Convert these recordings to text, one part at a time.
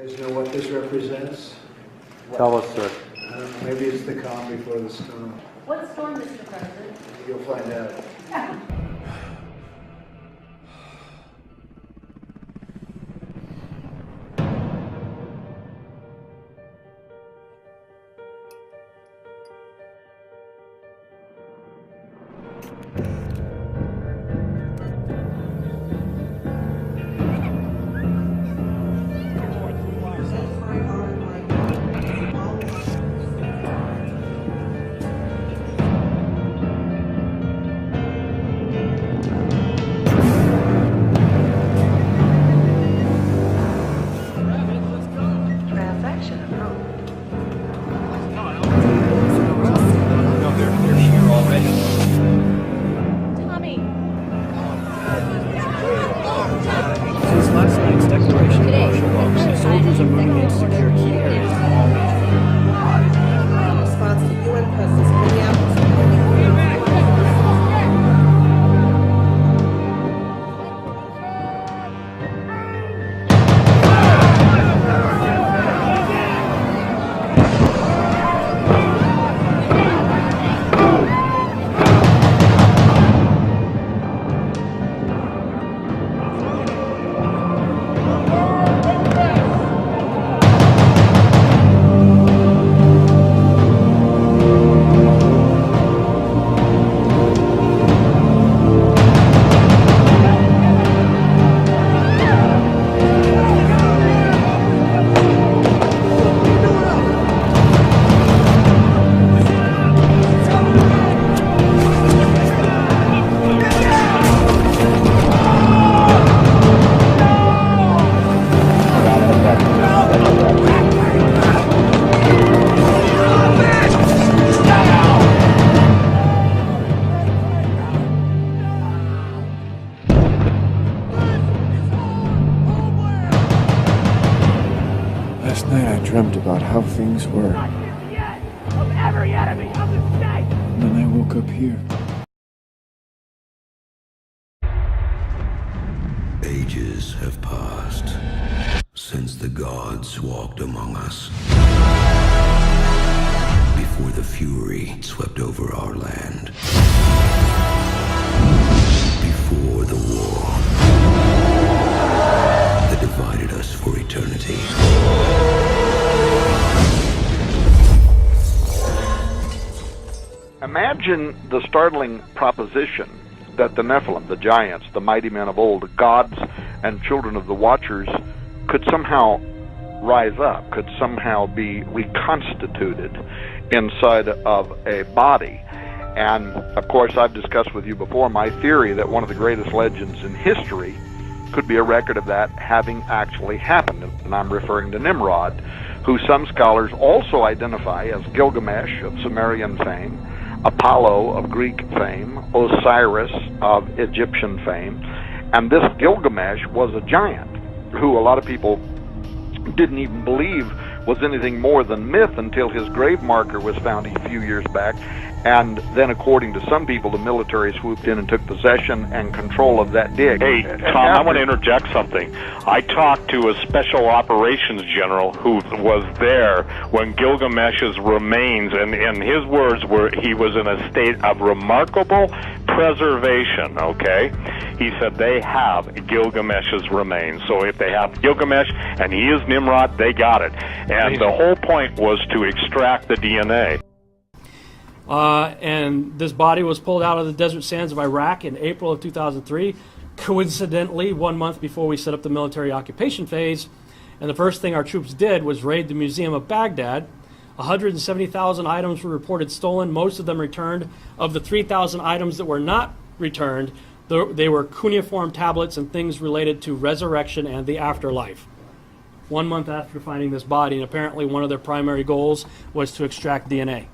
guys know what this represents? Tell us, sir. I don't know, maybe it's the calm before the storm. What storm, Mr. President? You'll find out. Since last night's declaration of martial law, soldiers are moving in to secure key areas in all regions. In response to UN presence in Minneapolis. Last night I dreamt about how things were. And then I woke up here. Ages have passed since the gods walked among us. Before the fury swept over our land. Before the war that divided us for eternity. Imagine the startling proposition that the Nephilim, the giants, the mighty men of old, the gods and children of the Watchers, could somehow rise up, could somehow be reconstituted inside of a body. And, of course, I've discussed with you before my theory that one of the greatest legends in history could be a record of that having actually happened. And I'm referring to Nimrod, who some scholars also identify as Gilgamesh of Sumerian fame, Apollo of Greek fame, Osiris of Egyptian fame. And this Gilgamesh was a giant who a lot of people didn't even believe was anything more than myth until his grave marker was found a few years back. And then, according to some people, the military swooped in and took possession and control of that dig. Hey, Tom, I want to interject something. I talked to a special operations general who was there when Gilgamesh's remains, and his words were he was in a state of remarkable preservation, okay? He said they have Gilgamesh's remains. So if they have Gilgamesh and he is Nimrod, they got it. And the whole point was to extract the DNA. And this body was pulled out of the desert sands of Iraq in April of 2003, coincidentally 1 month before we set up the military occupation phase. And the first thing our troops did was raid the Museum of Baghdad. 170,000 items were reported stolen, most of them returned. Of the 3,000 items that were not returned, they were cuneiform tablets and things related to resurrection and the afterlife. 1 month after finding this body, and apparently one of their primary goals was to extract DNA.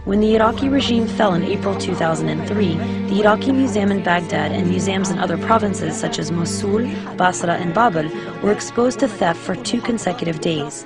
When the Iraqi regime fell in April 2003, the Iraqi Museum in Baghdad and museums in other provinces such as Mosul, Basra, and Babel were exposed to theft for 2 consecutive days.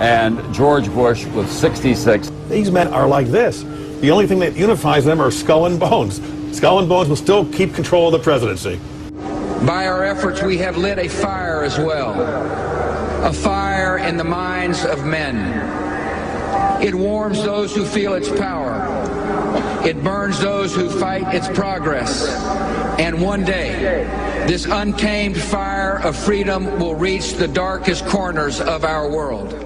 and George Bush with 66. These men are like this. The only thing that unifies them are skull and bones. Skull and bones will still keep control of the presidency. By our efforts, we have lit a fire as well. A fire in the minds of men. It warms those who feel its power. It burns those who fight its progress. And one day, this untamed fire of freedom will reach the darkest corners of our world.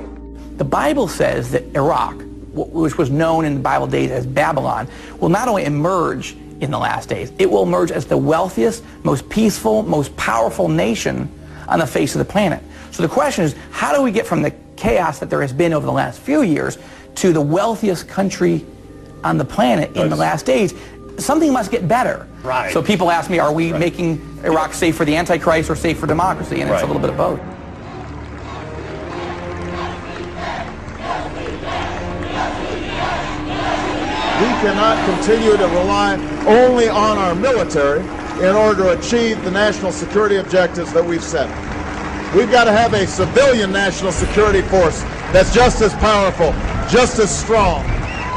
The Bible says that Iraq, which was known in the Bible days as Babylon, will not only emerge in the last days, it will emerge as the wealthiest, most peaceful, most powerful nation on the face of the planet. So the question is, how do we get from the chaos that there has been over the last few years to the wealthiest country on the planet in the last days? Something must get better. Right. So people ask me, are we making Iraq safe for the Antichrist or safe for democracy? And it's a little bit of both. We cannot continue to rely only on our military in order to achieve the national security objectives that we've set. We've got to have a civilian national security force that's just as powerful, just as strong,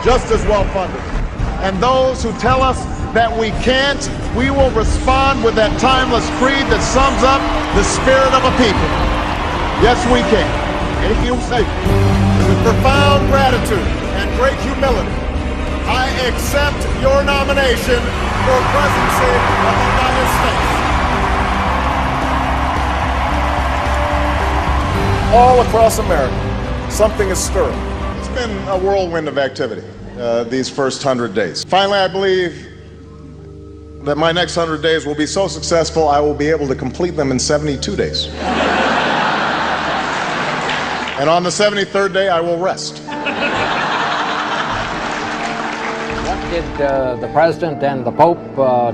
just as well funded. And those who tell us that we can't, we will respond with that timeless creed that sums up the spirit of a people. Yes, we can. And you say, with profound gratitude and great humility, I accept your nomination for presidency of the United States. All across America, something is stirring. It's been a whirlwind of activity these first 100 days. Finally, I believe that my next 100 days will be so successful I will be able to complete them in 72 days. And on the 73rd day, I will rest. Did the President and the Pope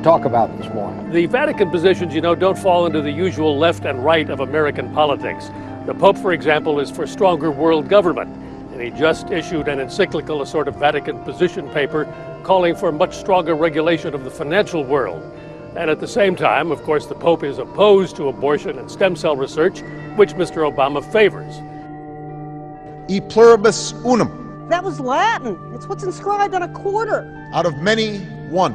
talk about this morning? The Vatican positions, you know, don't fall into the usual left and right of American politics. The Pope, for example, is for stronger world government, and he just issued an encyclical, a sort of Vatican position paper, calling for much stronger regulation of the financial world. And at the same time, of course, the Pope is opposed to abortion and stem cell research, which Mr. Obama favors. E pluribus unum. That was Latin. It's what's inscribed on a quarter. Out of many, one.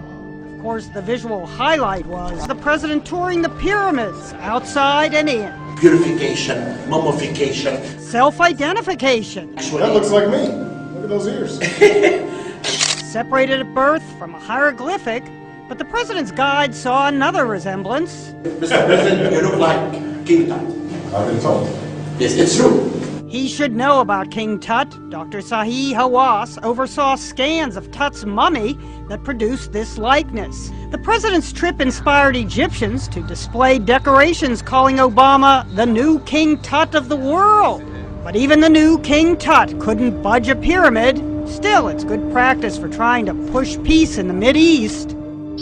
Of course, the visual highlight was the president touring the pyramids, outside and in. Purification, mummification. Self-identification. That looks like me. Look at those ears. Separated at birth from a hieroglyphic, but the president's guide saw another resemblance. Mr. President, you look like King Tut. I've been told. Yes, it's true. He should know about King Tut. Dr. Sahi Hawass oversaw scans of Tut's mummy that produced this likeness. The president's trip inspired Egyptians to display decorations calling Obama the new King Tut of the world. But even the new King Tut couldn't budge a pyramid. Still, it's good practice for trying to push peace in the Mideast.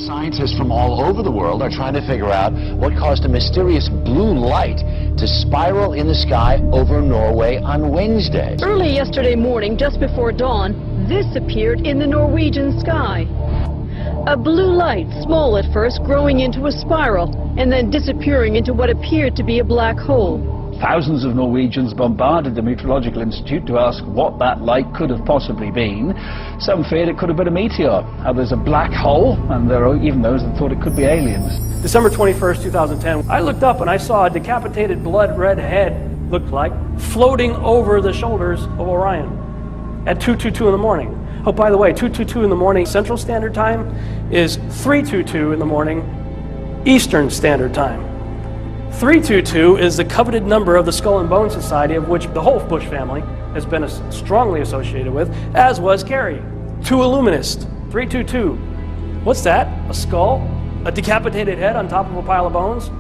Scientists from all over the world are trying to figure out what caused a mysterious blue light to spiral in the sky over Norway on Wednesday. Early yesterday morning, just before dawn, this appeared in the Norwegian sky. A blue light, small at first, growing into a spiral, and then disappearing into what appeared to be a black hole. Thousands of Norwegians bombarded the Meteorological Institute to ask what that light could have possibly been. Some feared it could have been a meteor, others a black hole, and there are even those that thought it could be aliens. December 21st, 2010, I looked up and I saw a decapitated blood red head, looked like, floating over the shoulders of Orion at 2:22 in the morning. Oh, by the way, 2:22 in the morning Central Standard Time is 3:22 in the morning Eastern Standard Time. 322 is the coveted number of the Skull and Bone Society, of which the whole Bush family has been strongly associated with, as was Kerry. Two Illuminist, 322. What's that? A skull? A decapitated head on top of a pile of bones?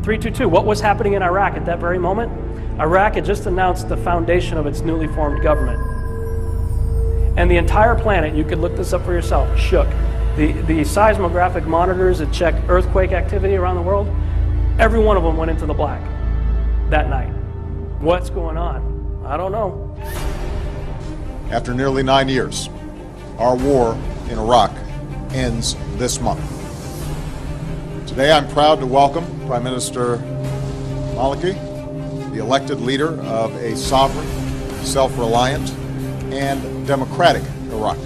322. What was happening in Iraq at that very moment? Iraq had just announced the foundation of its newly formed government. And the entire planet, you could look this up for yourself, shook. The seismographic monitors that check earthquake activity around the world, every one of them went into the black that night. What's going on? I don't know. After nearly 9 years, our war in Iraq ends this month. Today I'm proud to welcome Prime Minister Maliki, the elected leader of a sovereign, self-reliant, and democratic Iraq.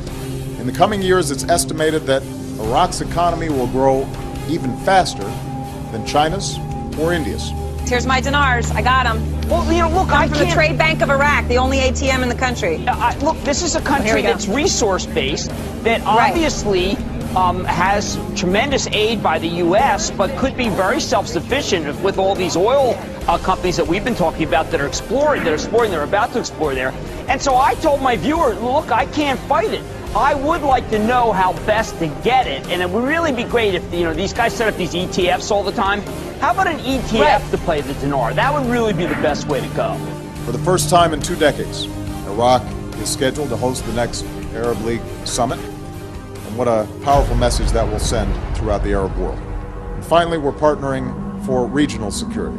In the coming years, it's estimated that Iraq's economy will grow even faster than China's or India's. Here's my dinars. I got them. Well, look, I'm from the Trade Bank of Iraq, the only ATM in the country. Look, this is a country that's resource-based, that obviously has tremendous aid by the U.S., but could be very self-sufficient with all these oil companies that we've been talking about that are exploring, they're about to explore there. And so I told my viewer, look, I can't fight it. I would like to know how best to get it, and it would really be great if these guys set up these ETFs all the time. How about an ETF to play the dinar? That would really be the best way to go. For the first time in 2 decades, Iraq is scheduled to host the next Arab League summit, and what a powerful message that will send throughout the Arab world. And finally, we're partnering for regional security.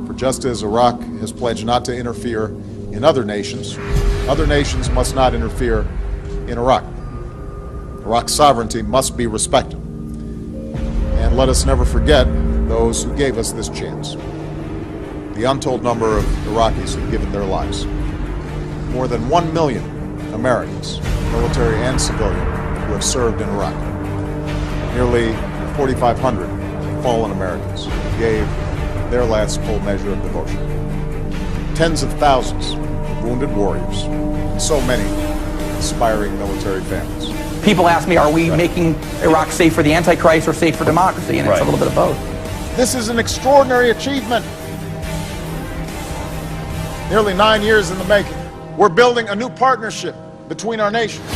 For just as Iraq has pledged not to interfere in other nations must not interfere in Iraq. Iraq's sovereignty must be respected. And let us never forget those who gave us this chance. The untold number of Iraqis who've given their lives. More than 1 million Americans, military and civilian, who have served in Iraq. Nearly 4,500 fallen Americans who gave their last full measure of devotion. Tens of thousands of wounded warriors, and so many inspiring military families. People ask me, are we making Iraq safe for the Antichrist or safe for democracy? And it's a little bit of both. This is an extraordinary achievement. Nearly 9 years in the making. We're building a new partnership between our nations.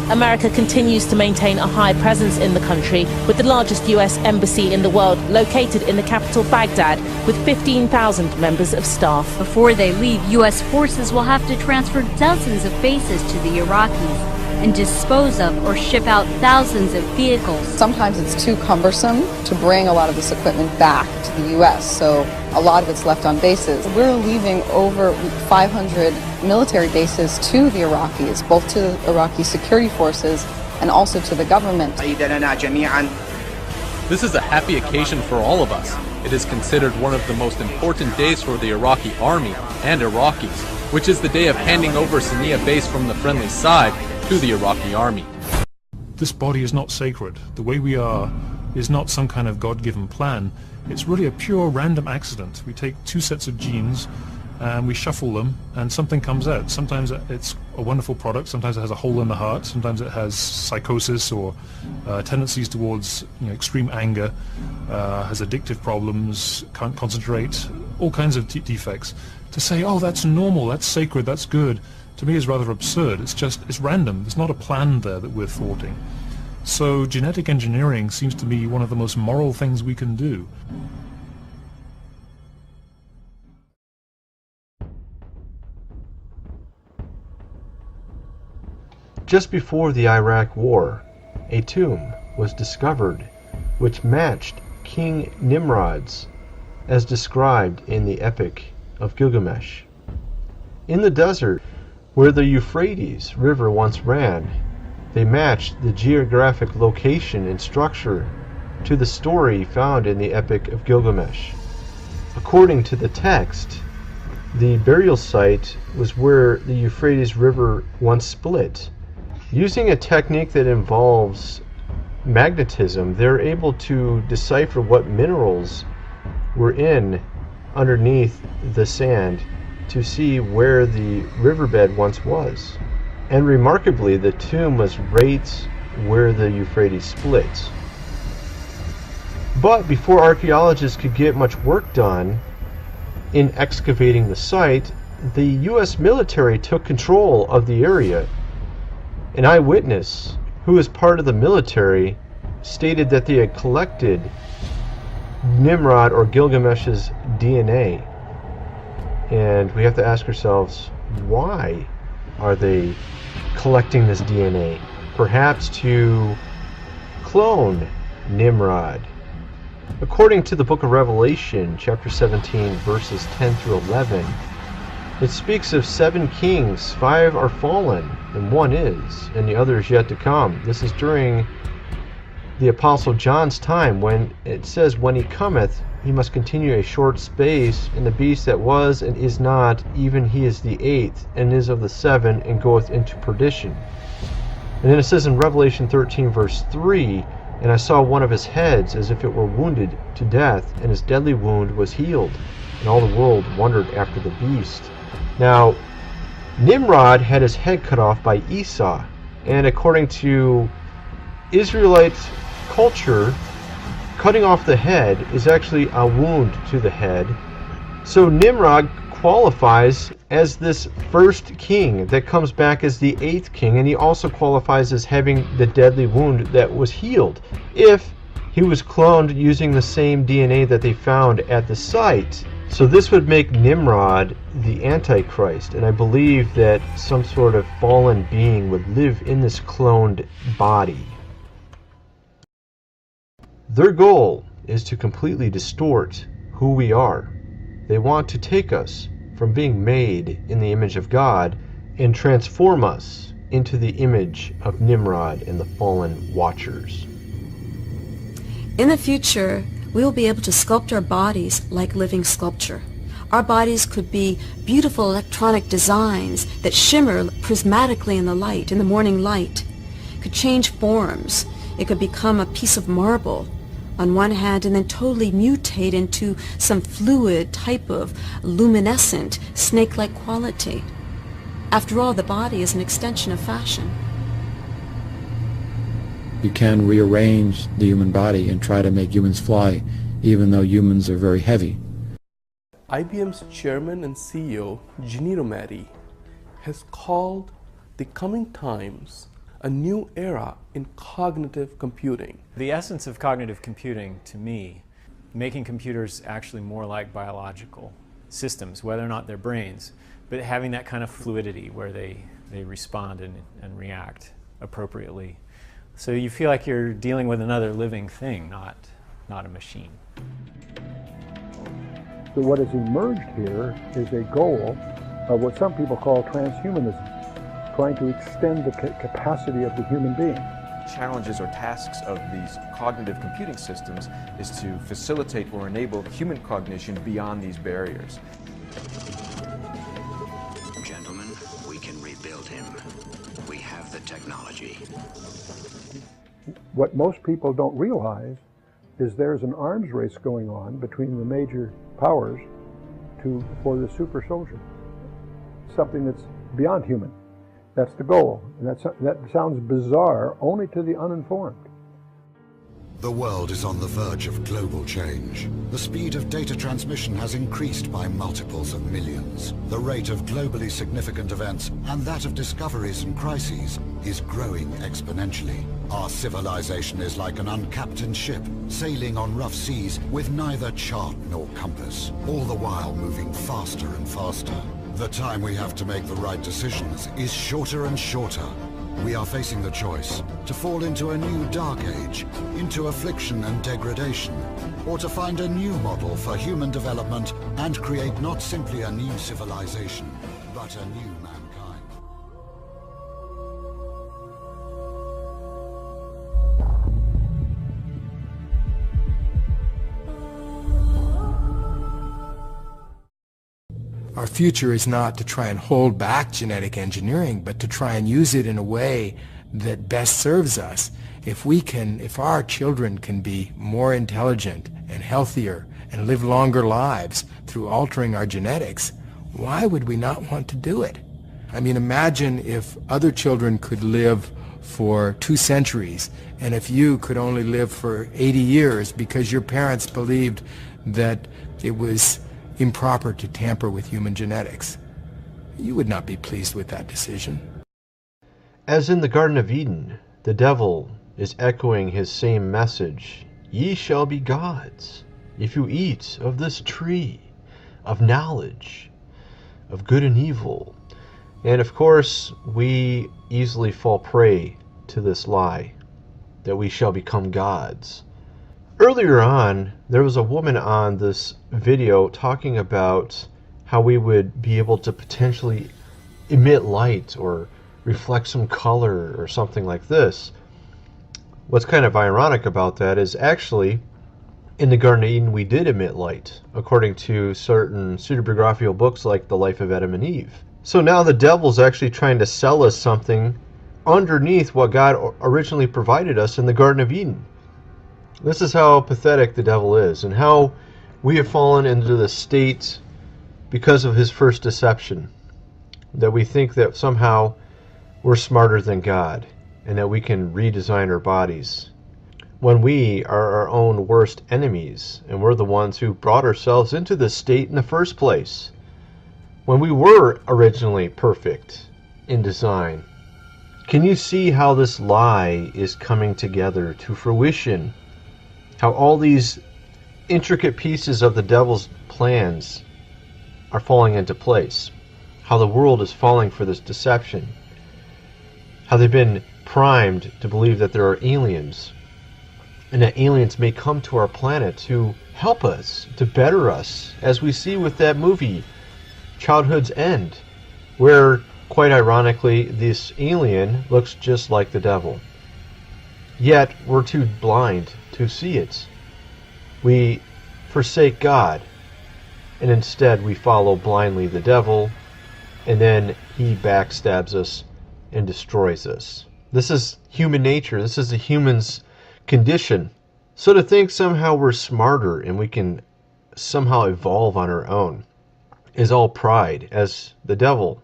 America continues to maintain a high presence in the country, with the largest US embassy in the world located in the capital Baghdad, with 15,000 members of staff. Before they leave, US forces will have to transfer dozens of bases to the Iraqis and dispose of or ship out thousands of vehicles. Sometimes it's too cumbersome to bring a lot of this equipment back to the U.S., so a lot of it's left on bases. We're leaving over 500 military bases to the Iraqis, both to the Iraqi security forces and also to the government. This is a happy occasion for all of us. It is considered one of the most important days for the Iraqi army and Iraqis, which is the day of handing over Sania base from the friendly side to the Iraqi army. This body is not sacred. The way we are is not some kind of God-given plan. It's really a pure random accident. We take 2 sets of genes and we shuffle them and something comes out. Sometimes it's a wonderful product, sometimes it has a hole in the heart, sometimes it has psychosis or tendencies towards extreme anger, has addictive problems, can't concentrate, all kinds of defects. To say, oh, that's normal, that's sacred, that's good, to me is rather absurd. It's random. There's not a plan there that we're thwarting. So genetic engineering seems to me one of the most moral things we can do. Just before the Iraq War, a tomb was discovered which matched King Nimrod's as described in the Epic of Gilgamesh. In the desert, where the Euphrates River once ran, they matched the geographic location and structure to the story found in the Epic of Gilgamesh. According to the text, the burial site was where the Euphrates River once split. Using a technique that involves magnetism, they're able to decipher what minerals were underneath the sand to see where the riverbed once was. And remarkably, the tomb was right where the Euphrates split. But before archaeologists could get much work done in excavating the site, the U.S. military took control of the area. An eyewitness, who was part of the military, stated that they had collected Nimrod or Gilgamesh's DNA. And we have to ask ourselves, why are they collecting this DNA? Perhaps to clone Nimrod. According to the book of Revelation, chapter 17, verses 10 through 11, it speaks of 7 kings, 5 are fallen, and 1 is, and the other is yet to come. This is during the Apostle John's time, when it says, when he cometh, he must continue a short space, and the beast that was and is not, even he is the eighth, and is of the seven, and goeth into perdition. And then it says in Revelation 13, verse 3, and I saw one of his heads as if it were wounded to death, and his deadly wound was healed. And all the world wondered after the beast. Now, Nimrod had his head cut off by Esau, and according to Israelite culture, cutting off the head is actually a wound to the head. So Nimrod qualifies as this first king that comes back as the eighth king, and he also qualifies as having the deadly wound that was healed if he was cloned using the same DNA that they found at the site. So this would make Nimrod the Antichrist, and I believe that some sort of fallen being would live in this cloned body. Their goal is to completely distort who we are. They want to take us from being made in the image of God and transform us into the image of Nimrod and the fallen watchers. In the future, we will be able to sculpt our bodies like living sculpture. Our bodies could be beautiful electronic designs that shimmer prismatically in the light, in the morning light. Could change forms. It could become a piece of marble on one hand and then totally mutate into some fluid type of luminescent, snake-like quality. After all, the body is an extension of fashion. You can rearrange the human body and try to make humans fly, even though humans are very heavy. IBM's chairman and CEO, Ginni Rometty, has called the coming times a new era in cognitive computing. The essence of cognitive computing, to me, making computers actually more like biological systems, whether or not they're brains, but having that kind of fluidity where they respond and react appropriately. So you feel like you're dealing with another living thing, not a machine. So what has emerged here is a goal of what some people call transhumanism, trying to extend the capacity of the human being. Challenges or tasks of these cognitive computing systems is to facilitate or enable human cognition beyond these barriers. Gentlemen, we can rebuild him. We have the technology. What most people don't realize is there's an arms race going on between the major powers for the super soldier, something that's beyond human. That's the goal, and that sounds bizarre only to the uninformed. The world is on the verge of global change. The speed of data transmission has increased by multiples of millions. The rate of globally significant events and that of discoveries and crises is growing exponentially. Our civilization is like an uncaptained ship, sailing on rough seas with neither chart nor compass, all the while moving faster and faster. The time we have to make the right decisions is shorter and shorter. We are facing the choice to fall into a new dark age, into affliction and degradation, or to find a new model for human development and create not simply a new civilization, but a new mankind. Our future is not to try and hold back genetic engineering, but to try and use it in a way that best serves us. If our children can be more intelligent and healthier and live longer lives through altering our genetics, why would we not want to do it? I mean, imagine if other children could live for 2 centuries, and if you could only live for 80 years because your parents believed that it was improper to tamper with human genetics. You would not be pleased with that decision. As in the Garden of Eden, the devil is echoing his same message. Ye shall be gods, if you eat of this tree of knowledge, of good and evil. And of course, we easily fall prey to this lie, that we shall become gods. Earlier on, there was a woman on this video talking about how we would be able to potentially emit light or reflect some color or something like this. What's kind of ironic about that is actually in the Garden of Eden we did emit light, according to certain pseudebiographical books like The Life of Adam and Eve. So now the devil's actually trying to sell us something underneath what God originally provided us in the Garden of Eden. This is how pathetic the devil is, and how we have fallen into the state because of his first deception, that we think that somehow we're smarter than God and that we can redesign our bodies, when we are our own worst enemies, and we're the ones who brought ourselves into this state in the first place, when we were originally perfect in design. Can you see how this lie is coming together to fruition? How all these intricate pieces of the devil's plans are falling into place? How the world is falling for this deception? How they've been primed to believe that there are aliens, and that aliens may come to our planet to help us, to better us, as we see with that movie, Childhood's End, where, quite ironically, this alien looks just like the devil. Yet, we're too blind to see it. We forsake God, and instead we follow blindly the devil, and then he backstabs us and destroys us. This is human nature. This is the human's condition. So to think somehow we're smarter and we can somehow evolve on our own is all pride, as the devil.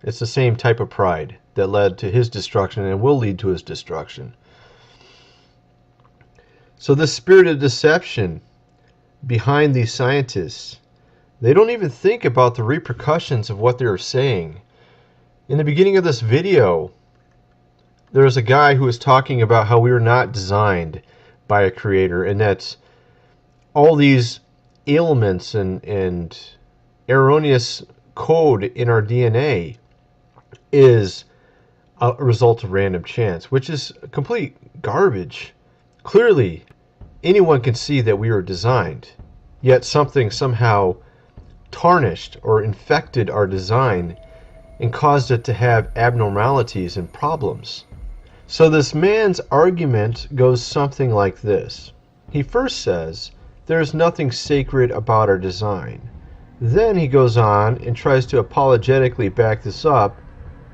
It's the same type of pride that led to his destruction and will lead to his destruction. So the spirit of deception behind these scientists, they don't even think about the repercussions of what they're saying. In the beginning of this video, there was a guy who was talking about how we were not designed by a creator, and that all these ailments and erroneous code in our DNA is a result of random chance, which is complete garbage. Clearly, anyone can see that we were designed, yet something somehow tarnished or infected our design and caused it to have abnormalities and problems. So this man's argument goes something like this. He first says, there is nothing sacred about our design. Then he goes on and tries to apologetically back this up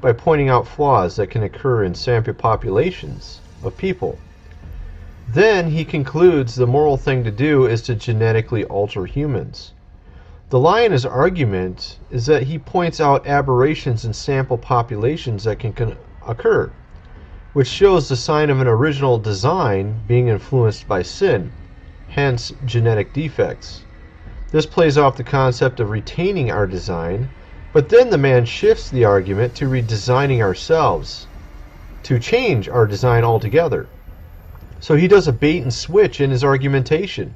by pointing out flaws that can occur in sample populations of people. Then he concludes the moral thing to do is to genetically alter humans. The lie in his argument is that he points out aberrations in sample populations that can occur, which shows the sign of an original design being influenced by sin, hence genetic defects. This plays off the concept of retaining our design, but then the man shifts the argument to redesigning ourselves, to change our design altogether. So he does a bait and switch in his argumentation.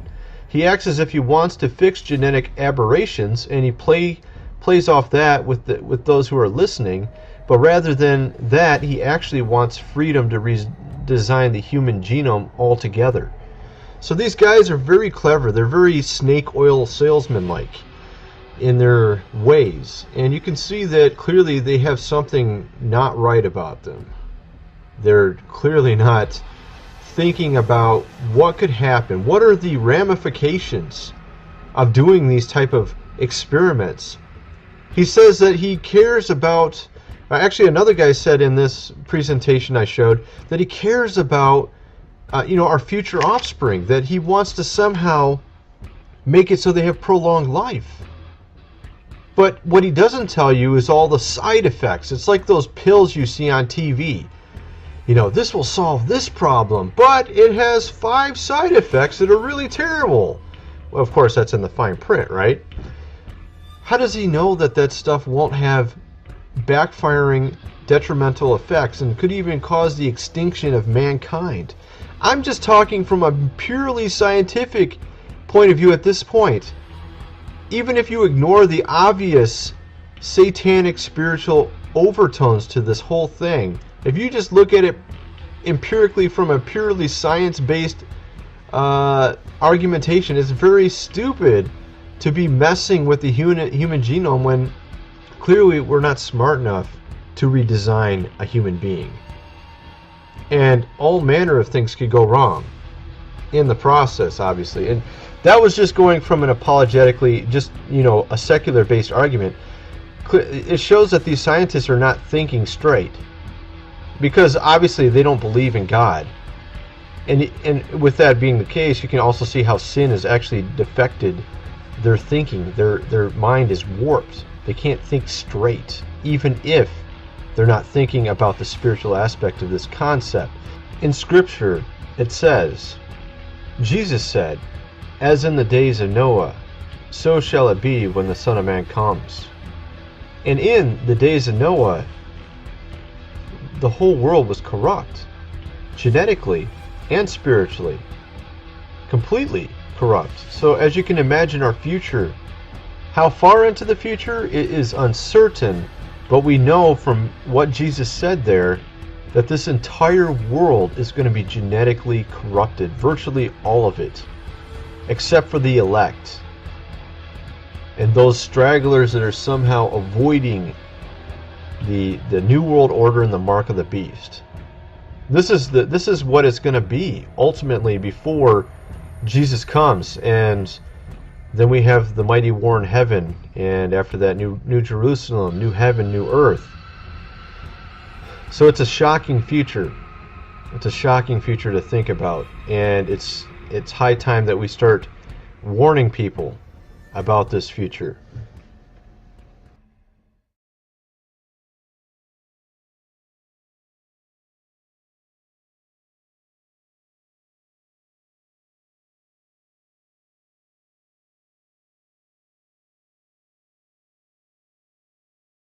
He acts as if he wants to fix genetic aberrations, and he plays off that with those who are listening, but rather than that, he actually wants freedom to redesign the human genome altogether. So these guys are very clever. They're very snake oil salesman-like in their ways, and you can see that clearly they have something not right about them. They're clearly not thinking about what could happen. What are the ramifications of doing these type of experiments? He says that he cares about, actually another guy said in this presentation I showed, that he cares about our future offspring, that he wants to somehow make it so they have prolonged life. But what he doesn't tell you is all the side effects. It's like those pills you see on TV. This will solve this problem, but it has 5 side effects that are really terrible. Well, of course, that's in the fine print, right? How does he know that that stuff won't have backfiring detrimental effects and could even cause the extinction of mankind? I'm just talking from a purely scientific point of view at this point. Even if you ignore the obvious satanic spiritual overtones to this whole thing, if you just look at it empirically from a purely science-based argumentation, it's very stupid to be messing with the human genome when clearly we're not smart enough to redesign a human being. And all manner of things could go wrong. in the process, obviously. And that was just going from an apologetically, just, a secular-based argument. It shows that these scientists are not thinking straight, because obviously they don't believe in God. And with that being the case, you can also see how sin has actually defected their thinking. Their mind is warped. They can't think straight, even if they're not thinking about the spiritual aspect of this concept. In Scripture, it says, Jesus said, "As in the days of Noah, so shall it be when the Son of Man comes." And in the days of Noah, the whole world was corrupt, genetically and spiritually, completely corrupt. So as you can imagine our future, how far into the future, it is uncertain, but we know from what Jesus said there that this entire world is going to be genetically corrupted, virtually all of it, except for the elect and those stragglers that are somehow avoiding the New World Order and the mark of the beast. This is what it's going to be ultimately before Jesus comes, and then we have the mighty war in heaven, and after that, New Jerusalem, new heaven, new earth. So it's a shocking future. It's a shocking future to think about, and it's high time that we start warning people about this future.